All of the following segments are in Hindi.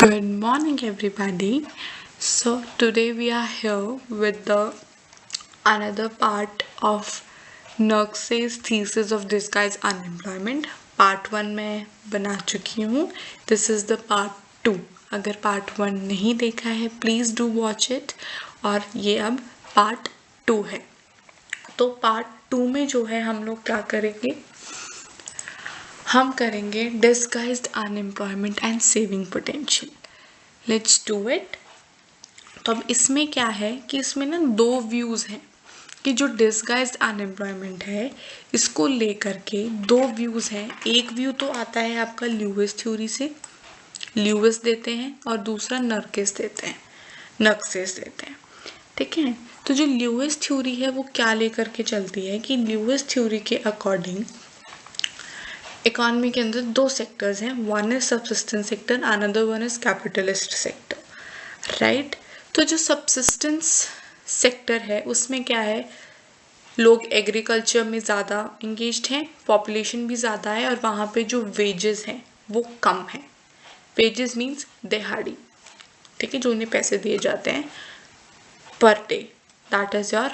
Good morning, everybody. So today we are here with the another part of Nurse's thesis of disguised unemployment. Part 1 मैं बना चुकी हूँ. This is the part 2. अगर part 1 नहीं देखा है please do watch it. और ये अब part 2 है. तो part 2 में जो है हम लोग क्या करेंगे, हम करेंगे disguised unemployment and saving potential. Let's do it. तो अब इसमें क्या है कि इसमें ना दो व्यूज़ हैं कि जो डिस्गाइज्ड अनएम्प्लॉयमेंट है इसको लेकर के दो व्यूज़ हैं. एक व्यू तो आता है आपका ल्यूविस थ्योरी से, ल्यूविस देते हैं, और दूसरा नर्किस देते हैं, नक्सेस देते हैं. ठीक है. तो जो ल्यूविस थ्योरी है वो क्या लेकर के चलती है कि ल्यूविस थ्योरी के अकॉर्डिंग इकोनॉमी के अंदर दो सेक्टर्स हैं. One is subsistence sector, another one is capitalist sector. Right. तो जो सबसिस्टेंस सेक्टर है उसमें क्या है, लोग एग्रीकल्चर में ज़्यादा इंगेज्ड हैं, पॉपुलेशन भी ज़्यादा है, और वहाँ पे जो वेजेस हैं वो कम है. वेजेस मीन्स दिहाड़ी. ठीक है, जो उन्हें पैसे दिए जाते हैं per day, that is your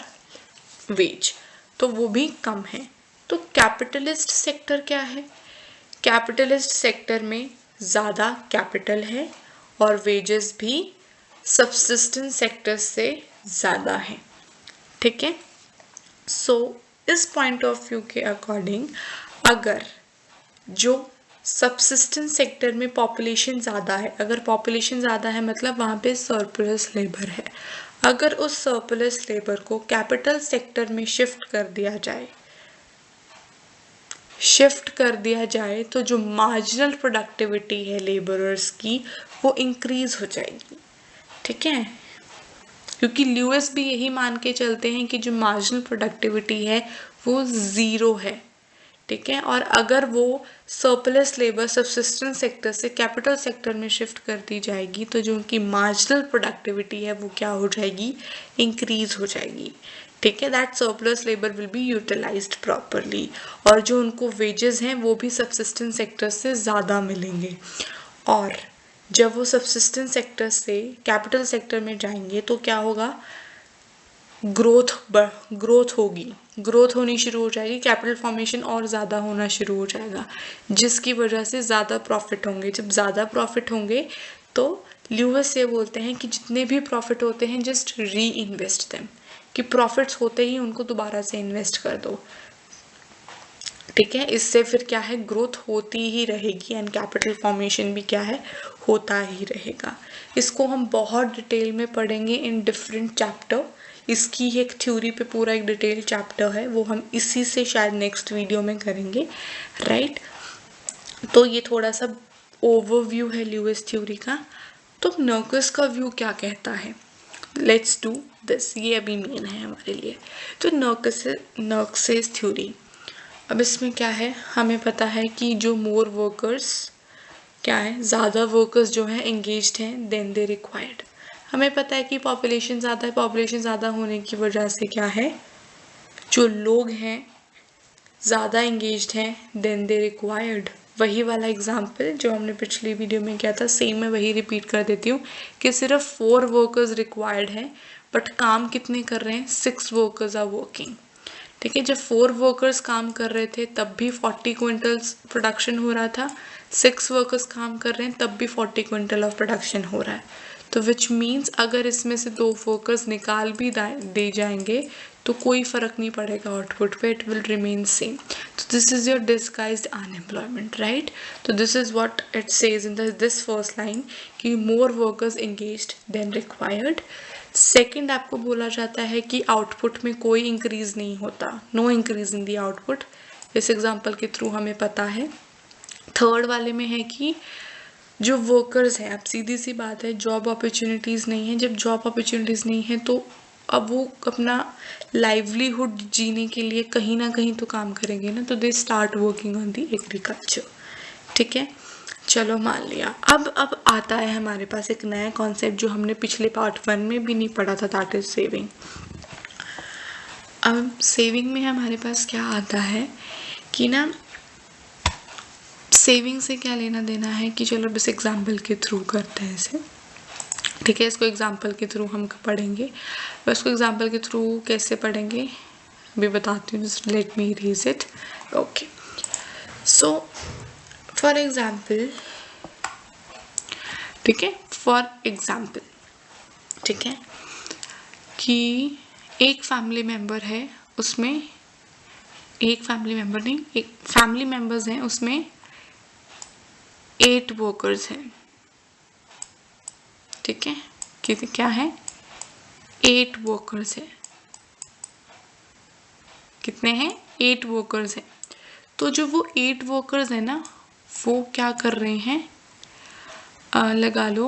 ways, तो वो भी कम है. तो कैपिटलिस्ट सेक्टर क्या है, कैपिटलिस्ट सेक्टर में ज़्यादा कैपिटल है और वेजेस भी सबसिस्टेंस सेक्टर से ज़्यादा है. ठीक है. सो इस पॉइंट ऑफ व्यू के अकॉर्डिंग अगर जो सबसिस्टेंस सेक्टर में पॉपुलेशन ज़्यादा है, अगर पॉपुलेशन ज़्यादा है मतलब वहाँ पे सरप्लस लेबर है, अगर उस सरप्लस लेबर को कैपिटल सेक्टर में शिफ्ट कर दिया जाए तो जो मार्जिनल प्रोडक्टिविटी है लेबरर्स की वो इंक्रीज हो जाएगी. ठीक है, क्योंकि ल्यूइस भी यही मान के चलते हैं कि जो मार्जिनल प्रोडक्टिविटी है वो ज़ीरो है. ठीक है. और अगर वो सरप्लस लेबर सबसिस्टेंस सेक्टर से कैपिटल सेक्टर में शिफ्ट कर दी जाएगी तो जो उनकी मार्जिनल प्रोडक्टिविटी है वो क्या हो जाएगी, इंक्रीज हो जाएगी. ठीक है. That surplus labour will be utilised properly, और जो उनको वेजेस हैं वो भी सबसिस्टेंस सेक्टर से ज़्यादा मिलेंगे. और जब वो सबसिस्टेंस सेक्टर से कैपिटल सेक्टर में जाएंगे तो क्या होगा, ग्रोथ होगी, ग्रोथ होनी शुरू हो जाएगी, कैपिटल फॉर्मेशन और ज़्यादा होना शुरू हो जाएगा, जिसकी वजह से ज़्यादा प्रॉफिट होंगे. जब ज़्यादा प्रॉफिट होंगे तो ल्यूविस ये बोलते हैं कि जितने भी प्रॉफिट होते हैं जस्ट री इन्वेस्ट देम, कि प्रॉफिट्स होते ही उनको दोबारा से इन्वेस्ट कर दो. ठीक है. इससे फिर क्या है, ग्रोथ होती ही रहेगी एंड कैपिटल फॉर्मेशन भी क्या है, होता ही रहेगा. इसको हम बहुत डिटेल में पढ़ेंगे इन डिफरेंट चैप्टर. इसकी एक थ्योरी पे पूरा एक डिटेल चैप्टर है, वो हम इसी से शायद नेक्स्ट वीडियो में करेंगे. राइट. तो ये थोड़ा सा ओवरव्यू है ल्यूइस थ्योरी का. तो नर्किस का व्यू क्या कहता है, लेट्स डू दिस. ये अभी मेन है हमारे लिए. तो नर्किस थ्योरी, अब इसमें क्या है, हमें पता है कि जो मोर वर्कर्स क्या है, ज़्यादा वर्कर्स जो हैं एंगेज्ड हैं देन दे रिक्वायर्ड. हमें पता है कि पॉपुलेशन ज़्यादा है, पॉपुलेशन ज़्यादा होने की वजह से क्या है, जो लोग हैं ज़्यादा एंगेज्ड हैं देन दे रिक्वायर्ड. वही वाला एग्जाम्पल जो हमने पिछली वीडियो में किया था, सेम मैं वही रिपीट कर देती हूँ कि सिर्फ 4 वर्कर्स रिक्वायर्ड हैं बट काम कितने कर रहे हैं, 6 वर्कर्स आर वर्किंग. ठीक है. जब 4 वर्कर्स काम कर रहे थे तब भी 40 क्विंटल्स प्रोडक्शन हो रहा था, 6 वर्कर्स काम कर रहे हैं तब भी 40 क्विंटल ऑफ प्रोडक्शन हो रहा है. तो विच मीन्स अगर इसमें से 2 वर्कर्स निकाल भी दे जाएंगे तो कोई फ़र्क नहीं पड़ेगा आउटपुट पे, इट विल रिमेन सेम. तो this is your disguised unemployment. Right. तो this is what it says in this first line कि more workers engaged than required. Second आपको बोला जाता है कि आउटपुट में कोई इंक्रीज नहीं होता, no increase in the output. इस एग्जांपल के थ्रू हमें पता है. थर्ड वाले में है कि जो वर्कर्स हैं, अब सीधी सी बात है, जॉब अपॉर्चुनिटीज़ नहीं है. जब जॉब अपॉर्चुनिटीज़ नहीं है तो अब वो अपना लाइवलीहुड जीने के लिए कहीं ना कहीं तो काम करेंगे ना, तो they start working on the agriculture. ठीक है. चलो मान लिया. अब आता है हमारे पास एक नया कॉन्सेप्ट जो हमने पिछले पार्ट 1 में भी नहीं पढ़ा था, दैट इज सेविंग. अब सेविंग में हमारे पास क्या आता है कि ना सेविंग से क्या लेना देना है कि चलो बस एग्जाम्पल के थ्रू करते हैं इसे, ठीक है। इसको एग्जाम्पल के थ्रू हम पढ़ेंगे। और इसको एग्जाम्पल के थ्रू कैसे पढ़ेंगे अभी बताती हूँ, just let me read it. Okay, so for example, ठीक है, फॉर एग्जाम्पल, ठीक है, कि एक फैमिली मेंबर है, उसमें एक फैमिली मेंबर नहीं, एक फैमिली मेंबर्स हैं, उसमें 8 वर्कर्स हैं, ठीक है। क्या है? 8 वर्कर्स है। कितने हैं? 8 वर्कर्स हैं। तो जो वो 8 वर्कर्स है ना, वो क्या कर रहे हैं, लगा लो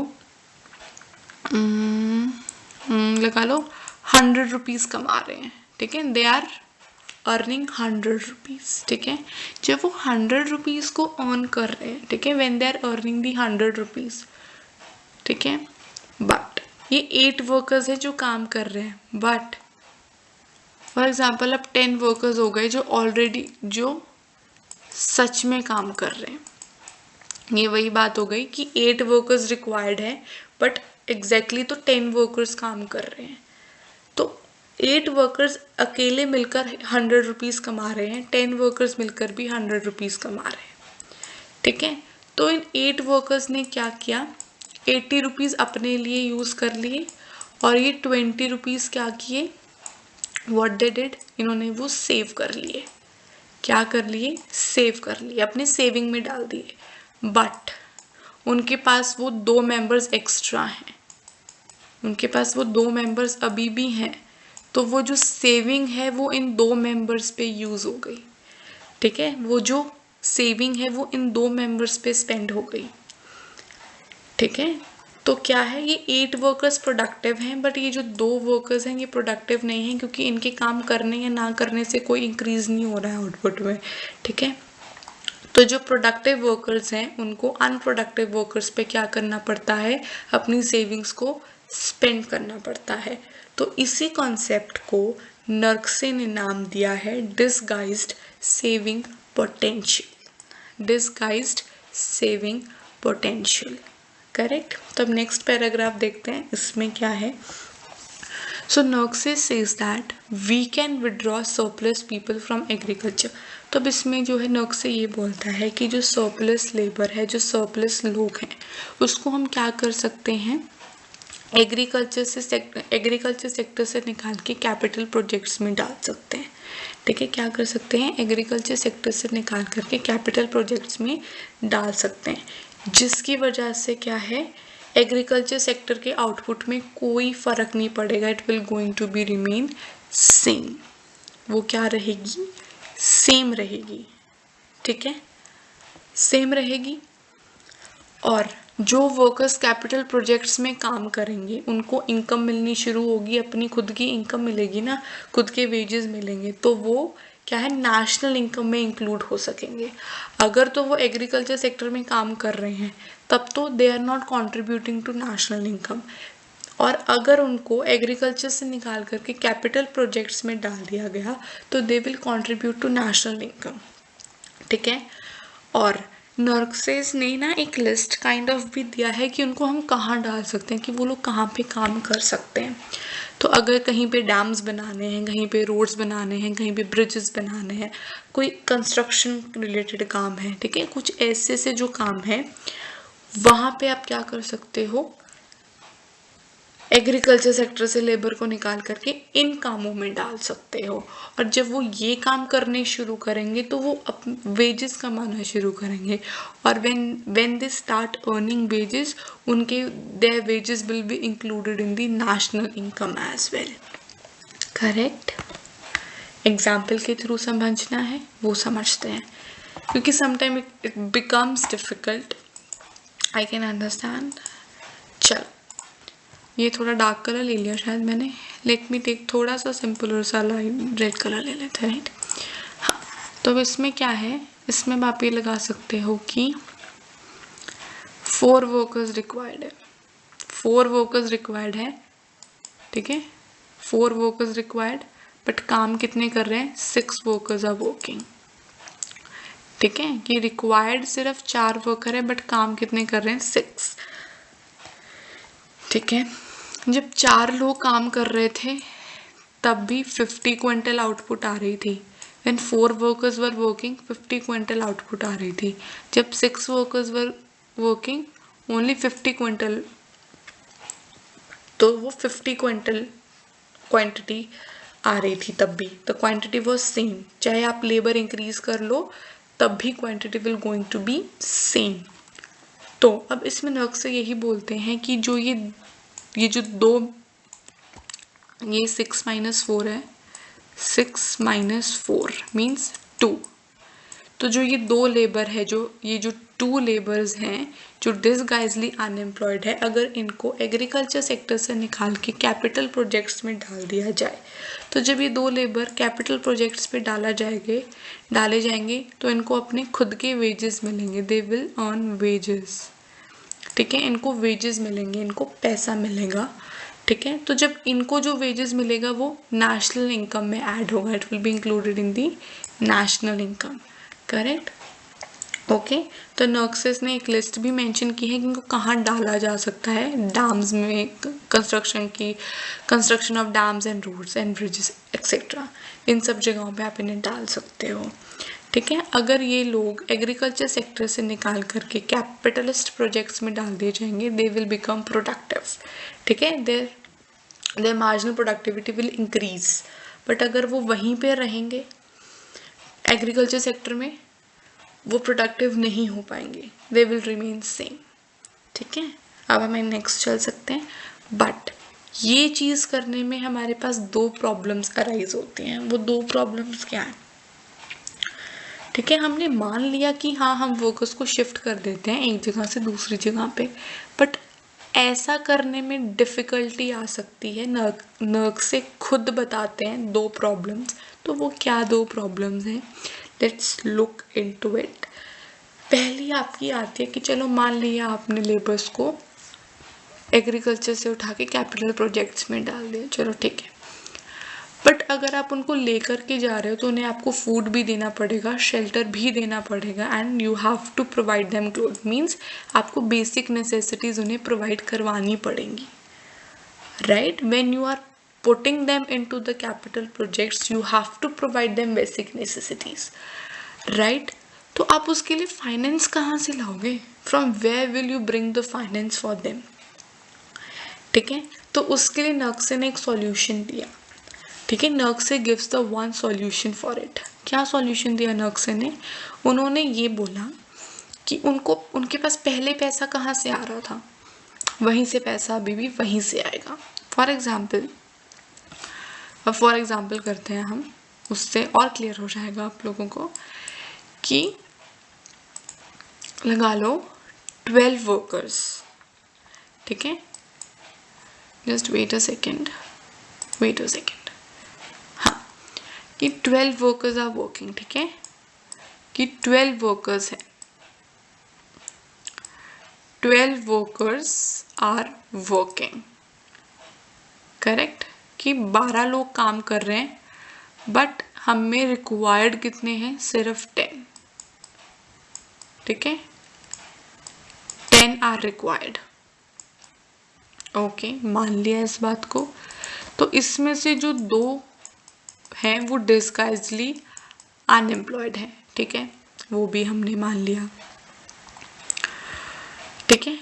100 रुपीज़ कमा रहे हैं, ठीक है। दे आर अर्निंग 100 रुपीज़, ठीक है। जब वो 100 रुपीज़ को अर्न कर रहे हैं, ठीक है, when they are earning the 100 rupees, ठीक है, बट ये 8 वर्कर्स है जो काम कर रहे हैं, बट फॉर एग्जाम्पल अब 10 वर्कर्स हो गए जो ऑलरेडी, जो सच में काम कर रहे हैं। ये वही बात हो गई कि 8 वर्कर्स रिक्वायर्ड है, बट एग्जैक्टली तो 10 वर्कर्स काम कर रहे हैं। तो 8 वर्कर्स अकेले मिलकर 100 रुपीज़ कमा रहे हैं, 10 वर्कर्स मिलकर भी 100 रुपीज़ कमा रहे हैं, ठीक है। तो इन 8 वर्कर्स ने क्या किया, 80 रुपीज़ अपने लिए यूज़ कर लिए, और ये 20 रुपीज़ क्या किए, व्हाट दे डिड, इन्होंने वो सेव कर लिए। क्या कर लिए? सेव कर लिए, अपने सेविंग में डाल दिए। बट उनके पास वो 2 मेंबर्स एक्स्ट्रा हैं, उनके पास वो 2 मेंबर्स अभी भी हैं, तो वो जो सेविंग है वो इन 2 मेंबर्स पे यूज़ हो गई, ठीक है। वो जो सेविंग है वो इन 2 मेंबर्स पे स्पेंड हो गई, ठीक है। तो क्या है, ये 8 वर्कर्स प्रोडक्टिव हैं, बट ये जो 2 वर्कर्स हैं ये प्रोडक्टिव नहीं हैं, क्योंकि इनके काम करने या ना करने से कोई इंक्रीज नहीं हो रहा है आउटपुट में, ठीक है। तो जो प्रोडक्टिव वर्कर्स हैं उनको अनप्रोडक्टिव वर्कर्स पे क्या करना पड़ता है, अपनी सेविंग्स को स्पेंड करना पड़ता है। तो इसी कॉन्सेप्ट को नर्क्से ने नाम दिया है disguised saving potential, disguised saving potential, correct. तब नेक्स्ट पैराग्राफ देखते हैं, इसमें क्या है। So Nurkse says that we can withdraw surplus people from agriculture. तो अब इसमें जो है नर्क्से ये बोलता है कि जो सरप्लस लेबर है, जो सरप्लस लोग हैं, उसको हम क्या कर सकते हैं, एग्रीकल्चर सेक्टर से निकाल के कैपिटल प्रोजेक्ट्स में डाल सकते हैं, ठीक है। क्या कर सकते हैं, एग्रीकल्चर सेक्टर से निकाल करके कैपिटल प्रोजेक्ट्स में डाल सकते हैं, जिसकी वजह से क्या है, एग्रीकल्चर सेक्टर के आउटपुट में कोई फ़र्क नहीं पड़ेगा, it will going to be remain same. वो क्या रहेगी, सेम रहेगी, ठीक है, सेम रहेगी। और जो वर्कर्स कैपिटल प्रोजेक्ट्स में काम करेंगे उनको इनकम मिलनी शुरू होगी, अपनी खुद की इनकम मिलेगी ना, खुद के वेजेस मिलेंगे, तो वो क्या है, नेशनल इनकम में इंक्लूड हो सकेंगे। अगर तो वो एग्रीकल्चर सेक्टर में काम कर रहे हैं तब तो they are not contributing to national income, और अगर उनको एग्रीकल्चर से निकाल करके कैपिटल प्रोजेक्ट्स में डाल दिया गया तो they will contribute to national income, ठीक है। और नर्क्सेस ने ना एक लिस्ट काइंड ऑफ भी दिया है कि उनको हम कहाँ डाल सकते हैं, कि वो लोग कहाँ पे काम कर सकते हैं। तो अगर कहीं पे डैम्स बनाने हैं, कहीं पे रोड्स बनाने हैं, कहीं पे ब्रिजेस बनाने हैं, कोई कंस्ट्रक्शन रिलेटेड काम है, ठीक है, कुछ ऐसे से जो काम है, वहाँ पे आप क्या कर सकते हो, एग्रीकल्चर सेक्टर से लेबर को निकाल करके इन कामों में डाल सकते हो। और जब वो ये काम करने शुरू करेंगे तो वो वेजेस कमाना शुरू करेंगे, और when they start earning wages, उनके their wages will be included in the national income as well, correct. Example के थ्रू समझना है, वो समझते हैं, क्योंकि sometime it becomes difficult, I can understand. चलो, ये थोड़ा डार्क कलर ले लिया शायद मैंने, लेट मी टेक थोड़ा सा सिंपल और सा लाइट रेड कलर ले लेते हैं, राइट। हाँ, तो अब इसमें क्या है, इसमें आप ये लगा सकते हो कि 4 वर्कर्स रिक्वायर्ड है, 4 वर्कर्स रिक्वायर्ड है, ठीक है, 4 वर्कर्स रिक्वायर्ड, बट काम कितने कर रहे हैं, 6 वर्कर्स आर वर्किंग, ठीक है, कि रिक्वायर्ड सिर्फ 4 वर्कर है बट काम कितने कर रहे हैं, 6। ठीक है, जब 4 लोग काम कर रहे थे तब भी 50 क्विंटल आउटपुट आ रही थी। When 4 workers were working, 50 quintal output आ रही थी। जब 6 workers were working, only 50 quintal, तो वो 50 क्विंटल क्वांटिटी आ रही थी तब भी। द क्वांटिटी वॉज सेम, चाहे आप लेबर इंक्रीज कर लो तब भी quantity will going to be same. तो अब इसमें नर्क से यही बोलते हैं कि जो ये जो दो, ये 6 - 4 है, 6 - 4 मीन्स 2। तो जो ये 2 लेबर है, ये जो 2 लेबर्स हैं जो डिसगाइजली अनएम्प्लॉयड है, अगर इनको एग्रीकल्चर सेक्टर से निकाल के कैपिटल प्रोजेक्ट्स में डाल दिया जाए, तो जब ये 2 लेबर कैपिटल प्रोजेक्ट्स पे डाले जाएंगे तो इनको अपने खुद के वेजेस मिलेंगे, दे विल अर्न वेजेस। ठीक है, इनको वेजेस मिलेंगे, इनको पैसा मिलेगा। ठीक है, तो जब इनको जो वेजेस मिलेगा वो नेशनल इनकम में ऐड होगा, it will be included in the national income. Correct, okay. तो नर्क्सेस ने एक लिस्ट भी मेंशन की है कि इनको कहाँ डाला जा सकता है, डैम्स में, construction of dams and roads and bridges etcetera, इन सब जगहों पे आप इन्हें डाल सकते हो। ठीक है, अगर ये लोग एग्रीकल्चर सेक्टर से निकाल करके कैपिटलिस्ट प्रोजेक्ट्स में डाल दिए जाएंगे, दे विल बिकम प्रोडक्टिव। ठीक है, their marginal productivity will increase. But अगर वो वहीं पे रहेंगे एग्रीकल्चर सेक्टर में, वो प्रोडक्टिव नहीं हो पाएंगे, दे विल रिमेन सेम। ठीक है, अब हमें नेक्स्ट चल सकते हैं। बट ये चीज़ करने में हमारे पास 2 प्रॉब्लम्स अराइज होती हैं। वो 2 प्रॉब्लम्स क्या हैं? ठीक है, हमने मान लिया कि हाँ, हम वर्कर्स को शिफ्ट कर देते हैं एक जगह से दूसरी जगह पे, बट ऐसा करने में डिफ़िकल्टी आ सकती है। नर्क से खुद बताते हैं 2 प्रॉब्लम्स। तो वो क्या 2 प्रॉब्लम्स हैं? Let's look into it. पहली आपकी आती है कि चलो मान लिया आपने लेबर्स को एग्रीकल्चर से उठा के कैपिटल प्रोजेक्ट्स में डाल दिया, चलो ठीक है। बट अगर आप उनको लेकर के जा रहे हो तो उन्हें आपको फूड भी देना पड़ेगा, शेल्टर भी देना पड़ेगा, and you have to provide them cloth, means आपको बेसिक नेसेसिटीज उन्हें प्रोवाइड करवानी पड़ेंगी। Right, when you are putting them into the capital projects, you have to provide them basic necessities, right? तो आप उसके लिए फाइनेंस कहाँ से लाओगे? From where will you bring the finance for them? ठीक है, तो उसके लिए नर्क्से ने एक सॉल्यूशन दिया। ठीक है, Nurkse gives the one solution for it. क्या सॉल्यूशन दिया नर्क्से ने? उन्होंने ये बोला कि उनके पास पहले पैसा कहाँ से आ रहा था, वहीं से पैसा अभी भी वहीं से आएगा। फॉर एग्जाम्पल करते हैं हम, उससे और क्लियर हो जाएगा आप लोगों को कि लगा लो 12 वर्कर्स। ठीक है, जस्ट वेट अ सेकेंड, हाँ, कि 12 वर्कर्स आर वर्किंग। ठीक है, कि 12 वर्कर्स हैं, 12 वर्कर्स आर वर्किंग। करेक्ट, कि 12 लोग काम कर रहे हैं, बट हमें रिक्वायर्ड कितने हैं? सिर्फ 10। ठीक है, 10 आर रिक्वायर्ड। ओके, मान लिया इस बात को। तो इसमें से जो 2 हैं वो डिस्गाइजली अनएम्प्लॉयड हैं। ठीक है, वो भी हमने मान लिया। ठीक है,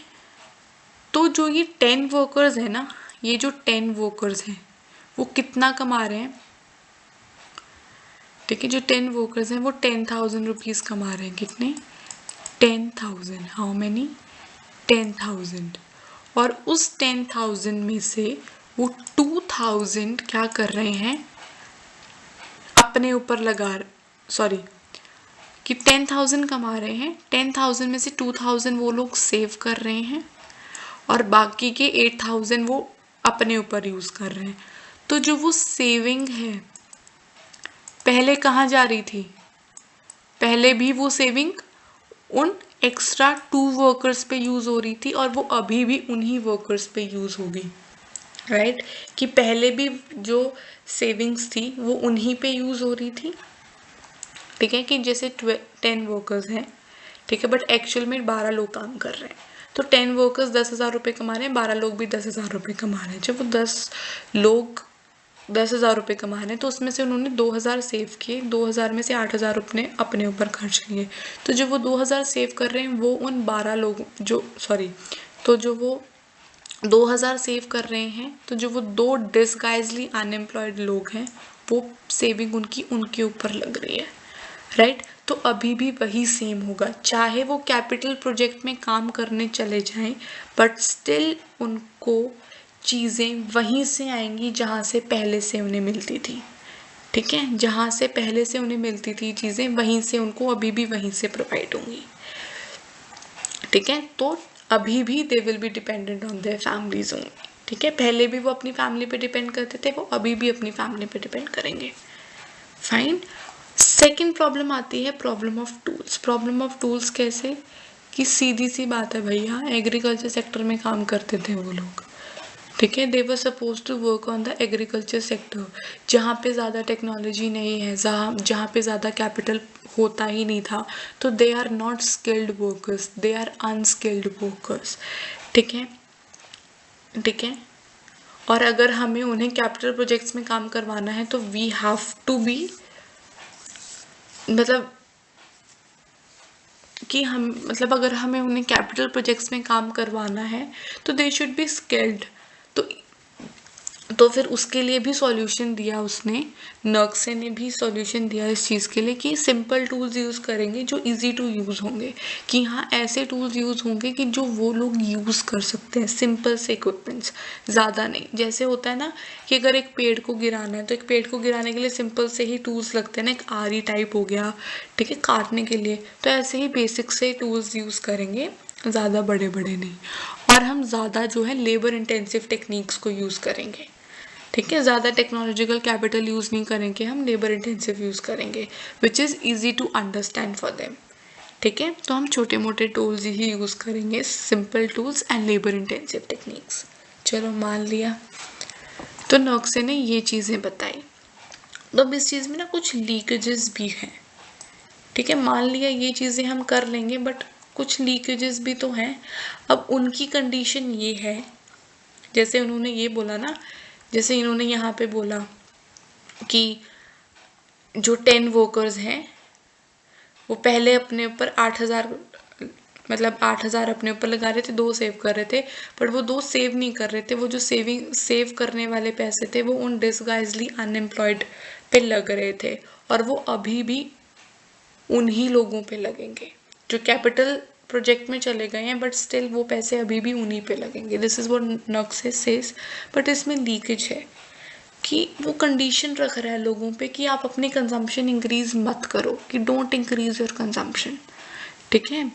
तो जो ये 10 वर्कर्स है ना, ये जो 10 वर्कर्स हैं वो कितना कमा रहे हैं? ठीक है, जो 10 वर्कर्स हैं वो 10,000 रुपीज़ कमा रहे हैं। कितने? 10,000। How many? 10,000। और उस 10,000 में से वो 2,000 क्या कर रहे हैं? अपने ऊपर कि 10,000 कमा रहे हैं, 10,000 में से 2,000 वो लोग सेव कर रहे हैं और बाकी के 8,000 वो अपने ऊपर यूज़ कर रहे हैं। तो जो वो सेविंग है पहले कहाँ जा रही थी? पहले भी वो सेविंग उन एक्स्ट्रा 2 वर्कर्स पे यूज़ हो रही थी और वो अभी भी उन्हीं वर्कर्स पे यूज़ होगी। राइट, कि पहले भी जो सेविंग्स थी वो उन्हीं पे यूज़ हो रही थी। ठीक है, कि जैसे 10 वर्कर्स हैं, ठीक है, बट एक्चुअल में 12 लोग काम कर रहे हैं। तो 10 वर्कर्स 10,000 रुपये कमा रहे हैं, 12 लोग भी 10,000 रुपये कमा रहे हैं। जब वो 10 लोग 10,000 रुपये कमा रहे हैं तो उसमें से उन्होंने 2,000 सेव किए, 2,000 में से 8,000 अपने ऊपर खर्च किए। तो जो वो 2,000 सेव कर रहे हैं वो उन 12 लोग तो जो वो 2,000 सेव कर रहे हैं, तो जो वो 2 डिसगाइजली अनएम्प्लॉयड लोग हैं वो सेविंग उनके ऊपर लग रही है, राइट। तो अभी भी वही सेम होगा, चाहे वो कैपिटल प्रोजेक्ट में काम करने चले जाएं, बट स्टिल उनको चीज़ें वहीं से आएंगी जहाँ से पहले से उन्हें मिलती थी, ठीक है। जहाँ से पहले से उन्हें मिलती थी चीज़ें वहीं से उनको अभी भी वहीं से प्रोवाइड होंगी, ठीक है। तो अभी भी they will be dependent on their families only, ठीक है। पहले भी वो अपनी फैमिली पे डिपेंड करते थे, वो अभी भी अपनी फैमिली पे डिपेंड करेंगे, फाइन। सेकेंड प्रॉब्लम आती है problem of tools. Problem of tools कैसे, कि सीधी सी बात है भैया, एग्रीकल्चर सेक्टर में काम करते थे वो लोग, ठीक है। They were suppose to work on the agriculture sector, जहाँ पे ज़्यादा टेक्नोलॉजी नहीं है, जहाँ पे ज़्यादा कैपिटल होता ही नहीं था, तो they are not skilled workers, they are unskilled workers, ठीक है, ठीक है। और अगर हमें उन्हें कैपिटल प्रोजेक्ट्स में काम करवाना है तो वी हैव टू बी, मतलब कि अगर हमें उन्हें कैपिटल प्रोजेक्ट्स में काम करवाना है तो दे शुड बी स्किल्ड। तो फिर उसके लिए भी सॉल्यूशन दिया उसने, नक्से ने भी सॉल्यूशन दिया इस चीज़ के लिए कि सिंपल टूल्स यूज़ करेंगे जो इजी टू यूज़ होंगे, कि हाँ ऐसे टूल्स यूज़ होंगे कि जो वो लोग यूज़ कर सकते हैं, सिंपल से इक्विपमेंट्स, ज़्यादा नहीं। जैसे होता है ना कि अगर एक पेड़ को गिराना है तो एक पेड़ को गिराने के लिए सिंपल से ही टूल्स लगते हैं ना, एक आरी टाइप हो गया, ठीक है, काटने के लिए। तो ऐसे ही बेसिक से टूल्स यूज़ करेंगे, ज़्यादा बड़े बड़े नहीं। और हम ज़्यादा जो है लेबर इंटेंसिव टेक्निक्स को यूज़ करेंगे, ठीक है। ज़्यादा टेक्नोलॉजिकल कैपिटल यूज़ नहीं करेंगे, हम लेबर इंटेंसिव यूज़ करेंगे, which is easy to understand for them, ठीक है। तो हम छोटे मोटे टूल्स ही यूज़ करेंगे, simple tools and labour intensive techniques. चलो मान लिया, तो नक्से ने ये चीज़ें बताई। तो अब इस चीज़ में ना कुछ लीकेजेस भी हैं, ठीक है। मान लिया ये चीज़ें हम कर लेंगे, बट कुछ लीकेजेस भी तो हैं। अब उनकी कंडीशन ये है, जैसे उन्होंने ये बोला ना, जैसे इन्होंने यहाँ पे बोला कि जो 10 वर्कर्स हैं वो पहले अपने ऊपर 8,000 अपने ऊपर लगा रहे थे, 2 सेव कर रहे थे, बट वो 2 सेव नहीं कर रहे थे, वो जो सेव करने वाले पैसे थे वो उन डिसगाइजली अनएम्प्लॉयड पे लग रहे थे, और वो अभी भी उन्हीं लोगों पे लगेंगे जो कैपिटल प्रोजेक्ट में चले गए हैं, बट स्टिल वो पैसे अभी भी उन्हीं पे लगेंगे। This is what Nurkse says. But इसमें लीकेज है कि वो कंडीशन रख रहा है लोगों पे कि आप अपनी कंजम्पशन इंक्रीज मत करो, कि डोंट इंक्रीज योर कंजम्पशन, ठीक है।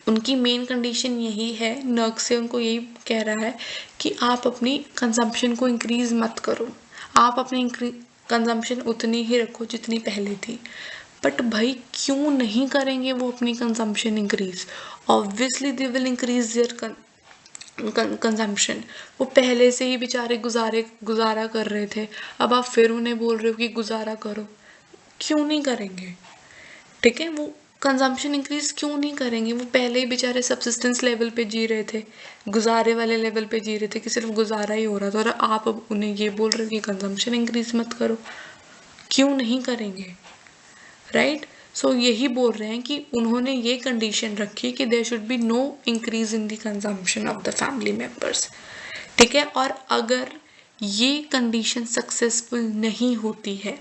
उनकी मेन कंडीशन यही है, नक्से उनको यही कह रहा है कि आप अपनी कंजम्पशन को इंक्रीज मत करो, आप अपनी कंजम्पशन उतनी ही रखो जितनी पहले थी। बट भाई क्यों नहीं करेंगे वो अपनी consumption increase? Obviously they will increase their consumption. वो पहले से ही बेचारे गुजारा कर रहे थे, अब आप फिर उन्हें बोल रहे हो कि गुजारा करो, क्यों नहीं करेंगे, ठीक है। वो कंजम्पशन इंक्रीज क्यों नहीं करेंगे? वो पहले ही बेचारे सब्सिस्टेंस लेवल पे जी रहे थे, गुजारे वाले लेवल पे जी रहे थे कि सिर्फ गुजारा ही हो रहा था, और आप अब उन्हें ये बोल रहे हो कि कंजम्पशन इंक्रीज मत करो, क्यों नहीं करेंगे, राइट। सो यही बोल रहे हैं कि उन्होंने ये कंडीशन रखी कि there should be no increase in the consumption of the family members, ठीक है। और अगर ये कंडीशन सक्सेसफुल नहीं होती है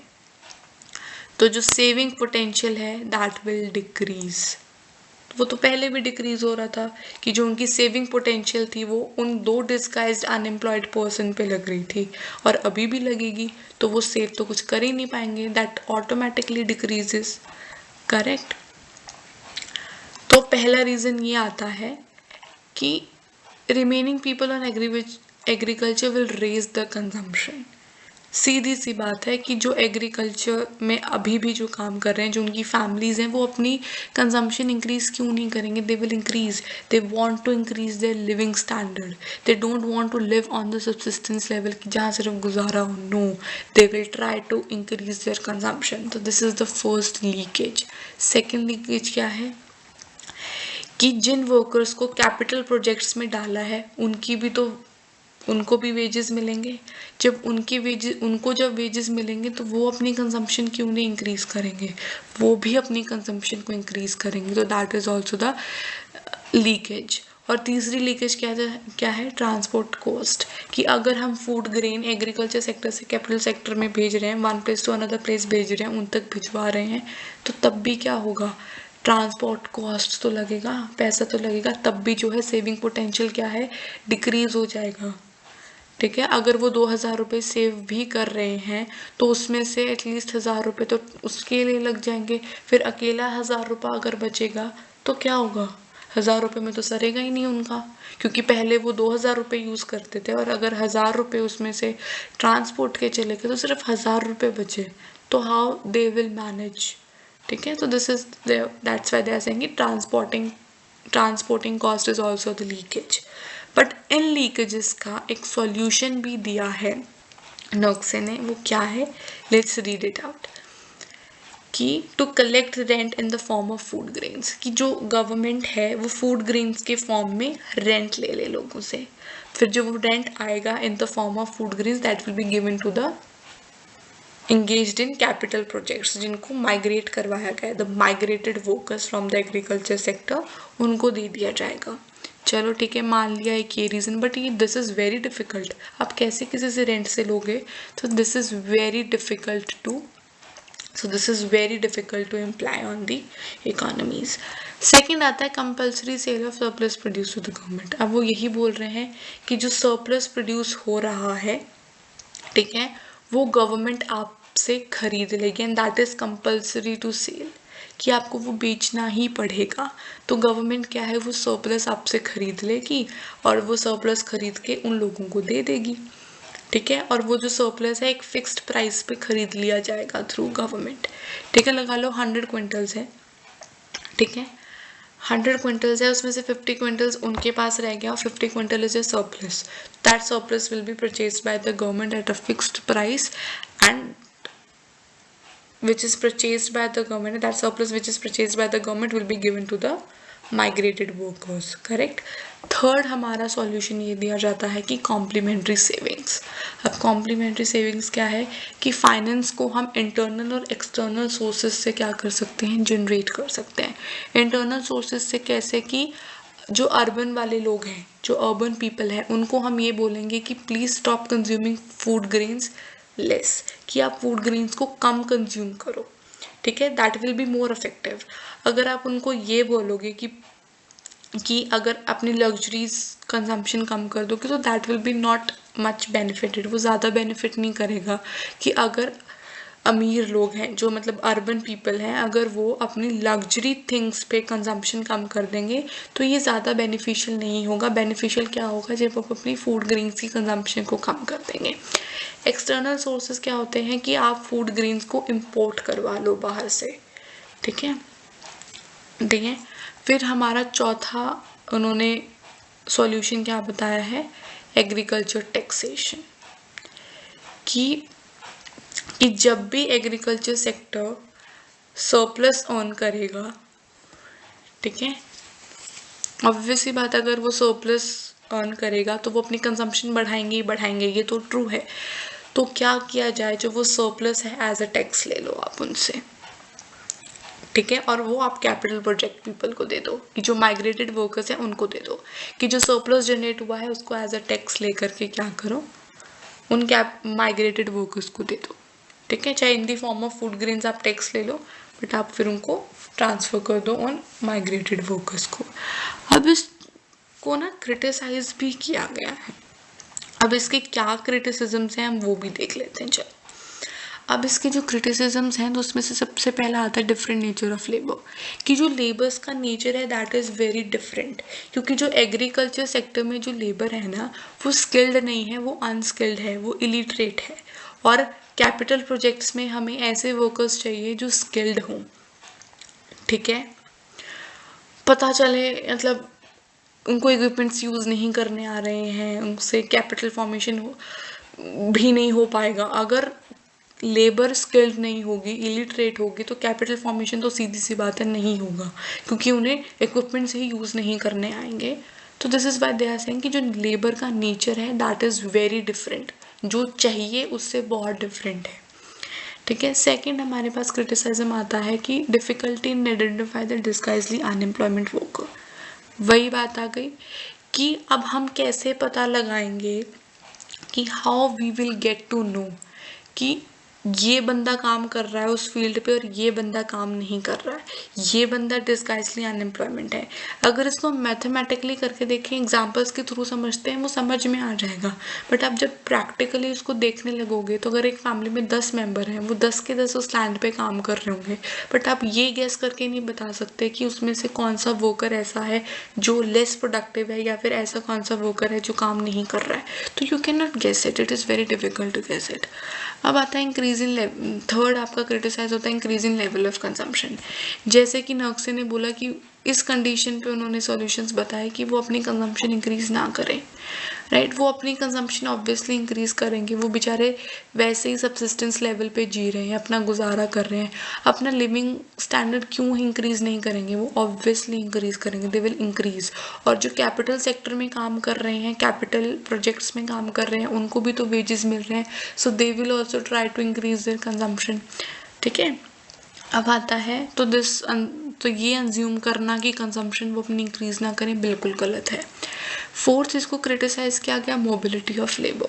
तो जो सेविंग पोटेंशियल है दैट विल डिक्रीज। वो तो पहले भी डिक्रीज हो रहा था कि जो उनकी सेविंग पोटेंशियल थी वो उन 2 डिस्गाइज्ड अनएम्प्लॉयड पर्सन पे लग रही थी, और अभी भी लगेगी, तो वो सेव तो कुछ कर ही नहीं पाएंगे, दैट ऑटोमेटिकली डिक्रीजेस, करेक्ट। तो पहला रीज़न ये आता है कि remaining people on agriculture will raise the consumption, सीधी सी बात है कि जो एग्रीकल्चर में अभी भी जो काम कर रहे हैं, जो उनकी फैमिलीज हैं, वो अपनी कंजम्पशन इंक्रीज क्यों नहीं करेंगे? They will increase, they want to increase their living standard, they don't want to live on the subsistence level कि जहाँ सिर्फ गुजारा हो। No, they will try to increase their consumption. तो this is the first leakage. Second leakage क्या है कि जिन वर्कर्स को कैपिटल प्रोजेक्ट्स में डाला है उनको भी वेजेस मिलेंगे। जब उनको जब वेजेस मिलेंगे तो वो अपनी कंजम्पशन क्यों नहीं इंक्रीज करेंगे? वो भी अपनी कंजम्पशन को इंक्रीज करेंगे। तो that is also the leakage. और तीसरी लीकेज क्या है? Transport cost. कि अगर हम फूड ग्रेन एग्रीकल्चर सेक्टर से कैपिटल सेक्टर में भेज रहे हैं, one place to another place भेज रहे हैं, उन तक भिजवा रहे हैं, तो तब भी क्या होगा? ट्रांसपोर्ट कॉस्ट तो लगेगा, पैसा तो लगेगा, तब भी जो है सेविंग पोटेंशियल क्या है? डिक्रीज हो जाएगा। ठीक है, अगर वो 2,000 रुपये सेव भी कर रहे हैं तो उसमें से एटलीस्ट 1,000 रुपये तो उसके लिए लग जाएंगे। फिर अकेला 1,000 रुपये अगर बचेगा तो क्या होगा? 1,000 रुपये में तो सरेगा ही नहीं उनका, क्योंकि पहले वो 2,000 रुपये यूज़ करते थे और अगर 1,000 रुपये उसमें से ट्रांसपोर्ट के चले गए तो सिर्फ 1,000 रुपये बचे, तो हाउ दे विल मैनेज? ठीक है, तो this is that's why they are saying transporting cost is also the leakage. But इन लीकेजेस का एक सॉल्यूशन भी दिया है नोक्से ने। वो क्या है? Let's read it out. कि to collect rent in the form of food grains, कि जो गवर्नमेंट है वो फूड ग्रेन्स के फॉर्म में रेंट ले लोगों से। फिर जो रेंट आएगा in the form of food grains that will be given to the engaged in capital projects, जिनको माइग्रेट करवाया गया, the migrated workers from the agriculture sector, उनको दे दिया जाएगा। चलो ठीक है, मान लिया एक ये रीज़न, बट ये दिस इज़ वेरी डिफ़िकल्ट। आप कैसे किसी से रेंट से लोगे? तो this is very difficult to imply on the economies. Second आता है compulsory sale of surplus produce to the government. अब वो यही बोल रहे हैं कि जो सरप्लस प्रोड्यूस हो रहा है, ठीक है, वो गवर्नमेंट आपसे खरीद लेगी, and that is compulsory to sell, कि आपको वो बेचना ही पड़ेगा। तो गवर्नमेंट क्या है, वो सरप्लस आपसे खरीद लेगी और वो सरप्लस खरीद के उन लोगों को दे देगी। ठीक है, और वो जो सरप्लस है एक फिक्स्ड प्राइस पे खरीद लिया जाएगा थ्रू गवर्नमेंट। ठीक है, लगा लो 100 क्विंटल्स है। ठीक है, 100 क्विंटल्स है, उसमें से 50 क्विंटल्स उनके पास रह गया, 50 quintal is a surplus. That surplus will be purchased by the government at a fixed price, and which is purchased by the government, that surplus which is purchased by the government will be given to the migrated workers. Correct. Third हमारा सॉल्यूशन ये दिया जाता है कि कॉम्प्लीमेंट्री सेविंग्स। अब कॉम्प्लीमेंट्री सेविंग्स क्या है कि फाइनेंस को हम इंटरनल और एक्सटर्नल सोर्सेज से क्या कर सकते हैं? जनरेट कर सकते हैं। इंटरनल सोर्सेज से कैसे? कि जो अर्बन वाले लोग हैं, जो अर्बन पीपल है, उनको हम ये बोलेंगे कि please stop consuming food grains less, कि आप फूड ग्रेन्स को कम कंज्यूम करो। ठीक है, that will be more effective. अगर आप उनको ये बोलोगे कि अगर अपनी लग्जरीज कंजम्पशन कम कर दोगे तो that will B not much benefited, वो ज़्यादा बेनिफिट नहीं करेगा। कि अगर अमीर लोग हैं, जो मतलब अर्बन पीपल हैं, अगर वो अपनी लग्जरी थिंग्स पे कंजम्पशन कम कर देंगे तो ये ज़्यादा बेनिफिशियल नहीं होगा। बेनिफिशियल क्या होगा? जब आप अपनी फूड ग्रेन्स की कंजम्पशन को कम कर देंगे। एक्सटर्नल सोर्सेज क्या होते हैं कि आप फूड ग्रेन्स को इम्पोर्ट करवा लो बाहर से। ठीक है, फिर हमारा चौथा उन्होंने सॉल्यूशन क्या बताया है? Agriculture taxation. कि जब भी एग्रीकल्चर सेक्टर सरप्लस अर्न करेगा, ठीक है, ऑब्वियसली बात, अगर वो सरप्लस अर्न करेगा तो वो अपनी कंजम्पशन बढ़ाएंगे, ये तो ट्रू है। तो क्या किया जाए? जो वो सरप्लस है एज अ टैक्स ले लो आप उनसे। ठीक है, और वो आप कैपिटल प्रोजेक्ट पीपल को दे दो, कि जो माइग्रेटेड वर्कर्स हैं उनको दे दो, कि जो सरप्लस जनरेट हुआ है उसको एज अ टैक्स ले करके क्या करो? उन माइग्रेटेड वर्कर्स को दे दो। ठीक है, चाहे in the form of food grains आप टैक्स ले लो, बट आप फिर उनको ट्रांसफ़र कर दो उन माइग्रेटेड वर्कर्स को। अब इसको ना क्रिटिसाइज भी किया गया है। अब इसके क्या क्रिटिसिज्म्स हैं हम वो भी देख लेते हैं। चलो, अब इसके जो क्रिटिसिज्म्स हैं तो उसमें से सबसे पहला आता है डिफरेंट नेचर ऑफ लेबर, कि जो लेबर्स का नेचर है दैट इज़ वेरी डिफरेंट। क्योंकि जो एग्रीकल्चर सेक्टर में जो लेबर है ना, वो स्किल्ड नहीं है, वो अनस्किल्ड है, वो इलिटरेट है। और कैपिटल प्रोजेक्ट्स में हमें ऐसे वर्कर्स चाहिए जो स्किल्ड हों, ठीक है, पता चले मतलब उनको इक्विपमेंट्स यूज़ नहीं करने आ रहे हैं, उनसे कैपिटल फॉर्मेशन भी नहीं हो पाएगा। अगर लेबर स्किल्ड नहीं होगी, इलिटरेट होगी, तो कैपिटल फॉर्मेशन तो सीधी सी बात है नहीं होगा, क्योंकि उन्हें इक्विपमेंट्स ही यूज़ नहीं करने आएंगे। तो this is why they are saying कि जो लेबर का नेचर है दैट इज़ वेरी डिफरेंट, जो चाहिए उससे बहुत डिफरेंट है, ठीक है। सेकंड हमारे पास क्रिटिसिज्म आता है कि difficulty in identify the disguisedly unemployment worker. वही बात आ गई कि अब हम कैसे पता लगाएंगे कि how we will get to know कि ये बंदा काम कर रहा है उस फील्ड पे और ये बंदा काम नहीं कर रहा है, ये बंदा डिस्गाइजली अनएम्प्लॉयमेंट है। अगर इसको मैथमेटिकली करके देखें, एग्जांपल्स के थ्रू समझते हैं, वो समझ में आ जाएगा। बट आप जब प्रैक्टिकली इसको देखने लगोगे तो अगर एक फैमिली में 10 मेंबर हैं, वो 10 के 10 उस लैंड पे काम कर रहे होंगे, बट आप ये गेस करके नहीं बता सकते कि उसमें से कौन सा वर्कर ऐसा है जो लेस प्रोडक्टिव है या फिर ऐसा कौन सा वर्कर है जो काम नहीं कर रहा है। तो you can not guess it, it is very difficult to guess it. अब आता है इंक्रीज इन थर्ड आपका क्रिटिसाइज होता है increase in level of consumption. जैसे कि नक्शे ने बोला कि इस कंडीशन पे उन्होंने सॉल्यूशंस बताए कि वो अपनी कंजम्पशन इंक्रीज ना करें, राइट। वो अपनी कंजम्पशन ऑब्वियसली इंक्रीज करेंगे, वो बेचारे वैसे ही सब्सिस्टेंस लेवल पे जी रहे हैं, अपना गुजारा कर रहे हैं, अपना लिविंग स्टैंडर्ड क्यों इंक्रीज नहीं करेंगे, वो ऑब्वियसली इंक्रीज करेंगे, दे विल इंक्रीज। और जो कैपिटल सेक्टर में काम कर रहे हैं, कैपिटल प्रोजेक्ट्स में काम कर रहे हैं, उनको भी तो वेजेस मिल रहे हैं, so they will also try to increase their consumption, ठीक है। अब आता है तो ये अंज्यूम करना कि कंजम्पशन वो अपनी इंक्रीज ना करें बिल्कुल गलत है। फोर्थ इसको क्रिटिसाइज किया गया मोबिलिटी ऑफ लेबर,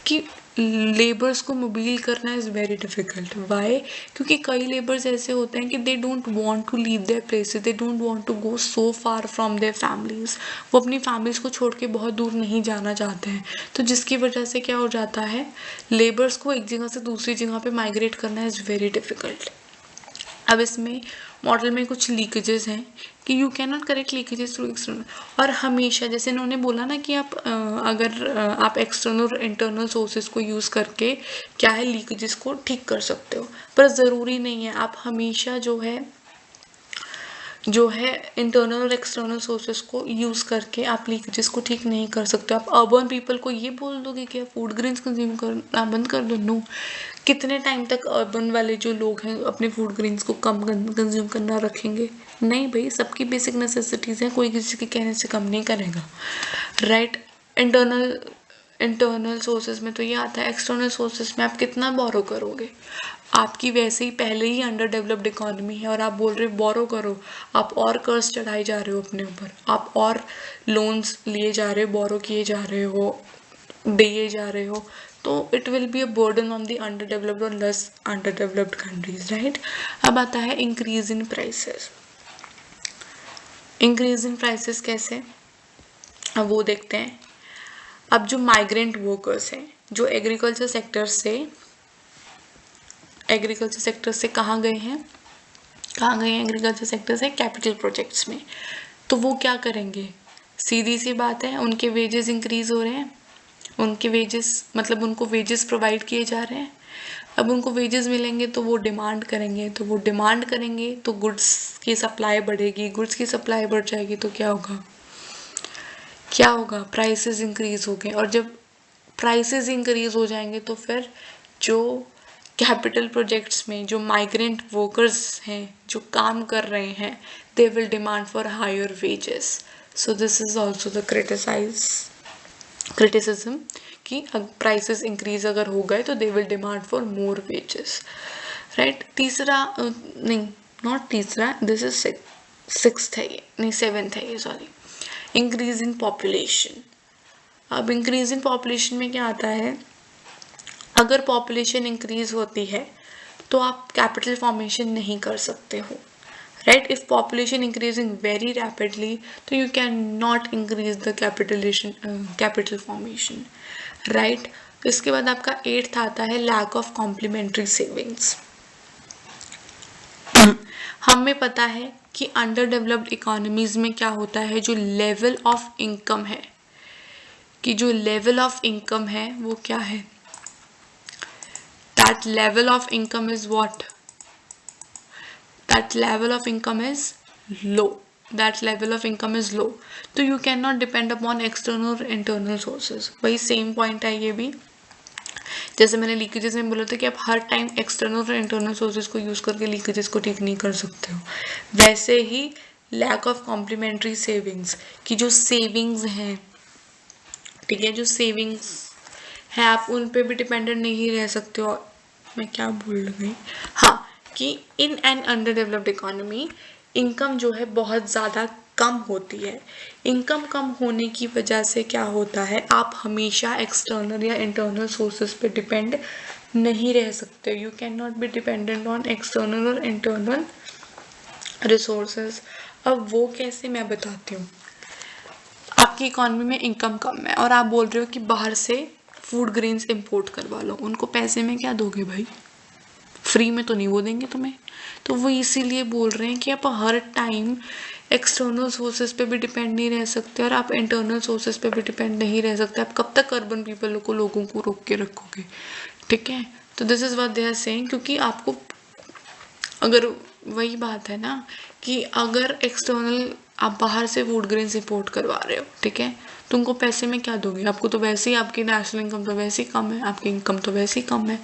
कि लेबर्स को मोबिल करना इज़ वेरी डिफ़िकल्ट। वाई? क्योंकि कई लेबर्स ऐसे होते हैं कि they don't want to leave their places, they don't want to go so far from their families. वो अपनी फैमिलीज़ को छोड़ के बहुत दूर नहीं जाना चाहते हैं, तो जिसकी वजह से क्या हो जाता है, लेबर्स को एक जगह से दूसरी जगह पे माइग्रेट करना इज़ वेरी डिफ़िकल्ट। अब इसमें मॉडल में कुछ लीकेजेस हैं कि you can not correct leakages through external, और हमेशा जैसे इन्होंने बोला ना कि अगर आप एक्सटर्नल और इंटरनल सोर्सेज को यूज़ करके क्या है लीकेजेस को ठीक कर सकते हो, पर ज़रूरी नहीं है। आप हमेशा जो है इंटरनल और एक्सटर्नल सोर्सेज को यूज़ करके आप लीकेजेस को ठीक नहीं कर सकते। आप अर्बन पीपल को ये बोल दोगे कि आप फूड ग्रेन्स कंज्यूम करना बंद कर दो, नो। कितने टाइम तक अर्बन वाले जो लोग हैं अपने फूड ग्रेन्स को कम कंज्यूम करना रखेंगे? नहीं भाई, सबकी बेसिक नेसेसिटीज़ हैं, कोई किसी के कहने से कम नहीं करेगा, राइट। इंटरनल सोर्सेज में तो ये आता है, एक्सटर्नल सोर्सेज में आप कितना बोरो करोगे? आपकी वैसे ही पहले ही अंडर डेवलप्ड इकोनॉमी है और आप बोल रहे हो बोरो करो, आप और कर्ज चढ़ाई जा रहे हो अपने ऊपर, आप और लोन्स लिए जा रहे हो, बोरो किए जा रहे हो, दिए जा रहे हो, तो it will be a burden on the under developed और less under developed countries, right. अब आता है increase in prices. Increase in prices कैसे, अब वो देखते हैं। अब जो माइग्रेंट वर्कर्स हैं जो एग्रीकल्चर सेक्टर से कहाँ गए हैं एग्रीकल्चर सेक्टर से कैपिटल प्रोजेक्ट्स में, तो वो क्या करेंगे? सीधी सी बात है, उनके वेजेस इंक्रीज हो रहे हैं, उनके वेजेस मतलब उनको वेजेस प्रोवाइड किए जा रहे हैं। अब उनको वेजेस मिलेंगे तो वो डिमांड करेंगे, तो गुड्स की सप्लाई बढ़ेगी, गुड्स की सप्लाई बढ़ जाएगी तो क्या होगा? प्राइसेस इंक्रीज हो गए, और जब प्राइसेस इंक्रीज हो जाएंगे तो फिर जो कैपिटल प्रोजेक्ट्स में जो माइग्रेंट वर्कर्स हैं जो काम कर रहे हैं, they will demand for higher wages. So this is also the criticism कि प्राइसेस इंक्रीज अगर हो गए तो they will demand for more wages, right. This is sixth है ये, नहीं सेवेंथ है ये, सॉरी। Increase in population. अब इंक्रीज इन पॉपुलेशन में क्या आता है, अगर पॉपुलेशन इंक्रीज होती है तो आप कैपिटल फॉर्मेशन नहीं कर सकते हो, right. If population increasing very rapidly तो you can not increase the capital formation, right. इसके बाद आपका 8th आता है लैक ऑफ कॉम्प्लीमेंट्री सेविंग्स। हमें पता है कि अंडर डेवलप्ड इकोनॉमीज में क्या होता है, जो लेवल ऑफ इनकम है वो क्या है, that level of income is what? That level of income is low. That level of income is low. तो you cannot depend upon external or internal sources. वही सेम पॉइंट है ये भी. जैसे मैंने लीकेजेस में बोला था कि आप हर टाइम एक्सटर्नल और इंटरनल सोर्सेज को यूज़ करके लीकेजेस को ठीक नहीं कर सकते हो. वैसे ही लैक ऑफ कॉम्प्लीमेंट्री सेविंग्स की जो सेविंग्स हैं, ठीक है, जो सेविंग्स है आप उन पे भी डिपेंडेंट नहीं रह सकते हो. मैं क्या बोल गई, हाँ, कि in an under developed economy income जो है बहुत ज़्यादा कम होती है. इनकम कम होने की वजह से क्या होता है, आप हमेशा एक्सटर्नल या इंटरनल सोर्सेज पे डिपेंड नहीं रह सकते. You can not be dependent on external और इंटरनल रिसोर्सेज. अब वो कैसे, मैं बताती हूँ. आपकी इकॉनमी में इनकम कम है और आप बोल रहे हो कि बाहर से फूड ग्रेन्स इंपोर्ट करवा लो. उनको पैसे में क्या दोगे भाई? फ्री में तो नहीं वो देंगे तुम्हें. तो वो इसीलिए बोल रहे हैं कि आप हर टाइम एक्सटर्नल सोर्सेज पे भी डिपेंड नहीं रह सकते और आप इंटरनल सोर्सेज पे भी डिपेंड नहीं रह सकते. आप कब तक अर्बन पीपल को, लोगों को रोक के रखोगे? ठीक है, तो this is what they are saying. क्योंकि आपको, अगर वही बात है ना कि अगर एक्सटर्नल आप बाहर से फूड ग्रेन्स इंपोर्ट करवा रहे हो, ठीक है, तुमको पैसे में क्या दोगे? आपको तो वैसे ही आपकी नेशनल इनकम तो वैसे ही कम है, आपकी इनकम तो वैसे ही कम है.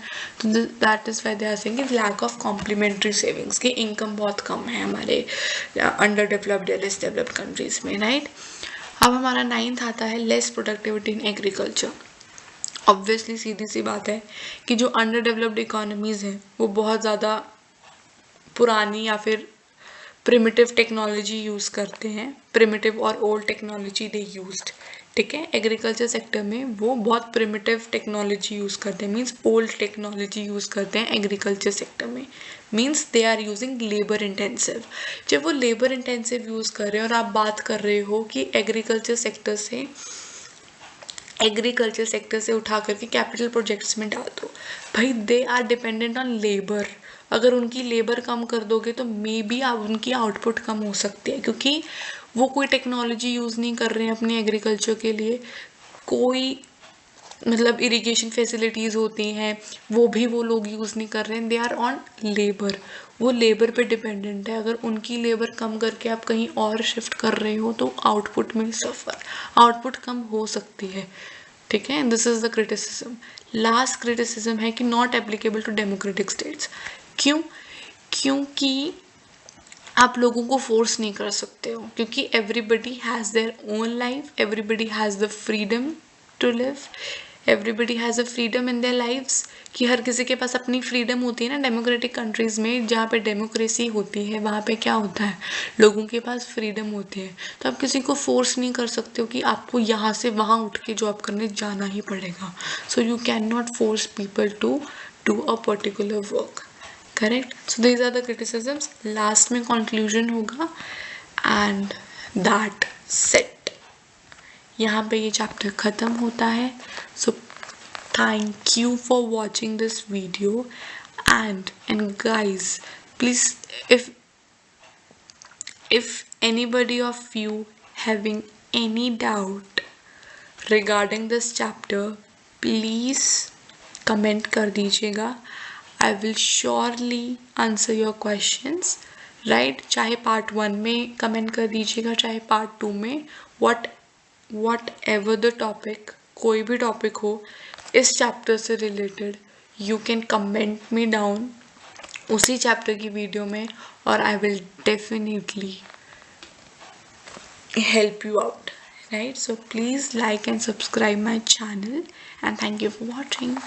तो that is why they are saying कि लैक ऑफ कॉम्प्लीमेंट्री सेविंग्स की इनकम बहुत कम है हमारे अंडर डेवलप्ड या लेस डेवलप्ड कंट्रीज में, राइट. अब हमारा 9th आता है less productivity in agriculture. Obviously सीधी सी बात है कि जो अंडर डेवलप्ड इकोनॉमीज़ हैं वो बहुत ज़्यादा पुरानी या फिर प्रिमिटिव टेक्नोलॉजी यूज़ करते हैं. प्रिमिटिव और ओल्ड टेक्नोलॉजी दे यूज्ड, ठीक है. एग्रीकल्चर सेक्टर में वो बहुत प्रिमिटिव टेक्नोलॉजी यूज़ करते हैं, मीन्स ओल्ड टेक्नोलॉजी यूज़ करते हैं एग्रीकल्चर सेक्टर में. Means they are using labour intensive. जब वो लेबर इंटेंसिव यूज़ कर रहे हैं और आप बात कर रहे हो कि एग्रीकल्चर सेक्टर से उठा करके कैपिटल प्रोजेक्ट्स में डाल दो, भाई they are dependent on labour. अगर उनकी लेबर कम कर दोगे तो मे बी उनकी आउटपुट कम हो सकती है, क्योंकि वो कोई टेक्नोलॉजी यूज़ नहीं कर रहे हैं अपने एग्रीकल्चर के लिए. कोई मतलब इरिगेशन फैसिलिटीज़ होती हैं वो भी वो लोग यूज़ नहीं कर रहे हैं. They are on labour. वो लेबर पे डिपेंडेंट है. अगर उनकी लेबर कम करके आप कहीं और शिफ्ट कर रहे हो तो आउटपुट में सफ़र, आउटपुट कम हो सकती है, ठीक है. This is the criticism. Last criticism है कि not applicable to democratic states. क्यों? क्योंकि आप लोगों को फोर्स नहीं कर सकते हो, क्योंकि everybody has their own life, everybody has the freedom to live, everybody has a freedom in their lives. कि हर किसी के पास अपनी फ्रीडम होती है ना. डेमोक्रेटिक कंट्रीज़ में जहाँ पे डेमोक्रेसी होती है वहाँ पे क्या होता है, लोगों के पास फ्रीडम होती है. तो आप किसी को फोर्स नहीं कर सकते हो कि आपको यहाँ से वहाँ उठ के जॉब करने जाना ही पड़ेगा. So you can not force people to do a particular work, correct. So these are the criticisms. Last में कंक्लूजन होगा एंड दैट सेट. यहाँ पे ये चैप्टर ख़त्म होता है. सो thank you for watching this video, and guys, please, if anybody of you having any doubt regarding this chapter, please comment कर दीजिएगा. I will surely answer your questions, right. चाहे पार्ट 1 में कमेंट कर दीजिएगा, चाहे पार्ट 2 में, whatever the topic, कोई भी टॉपिक हो इस चैप्टर से related, you can comment me down उसी चैप्टर की वीडियो में, और I will definitely help you out, right. So please like and subscribe my channel, and thank you for watching.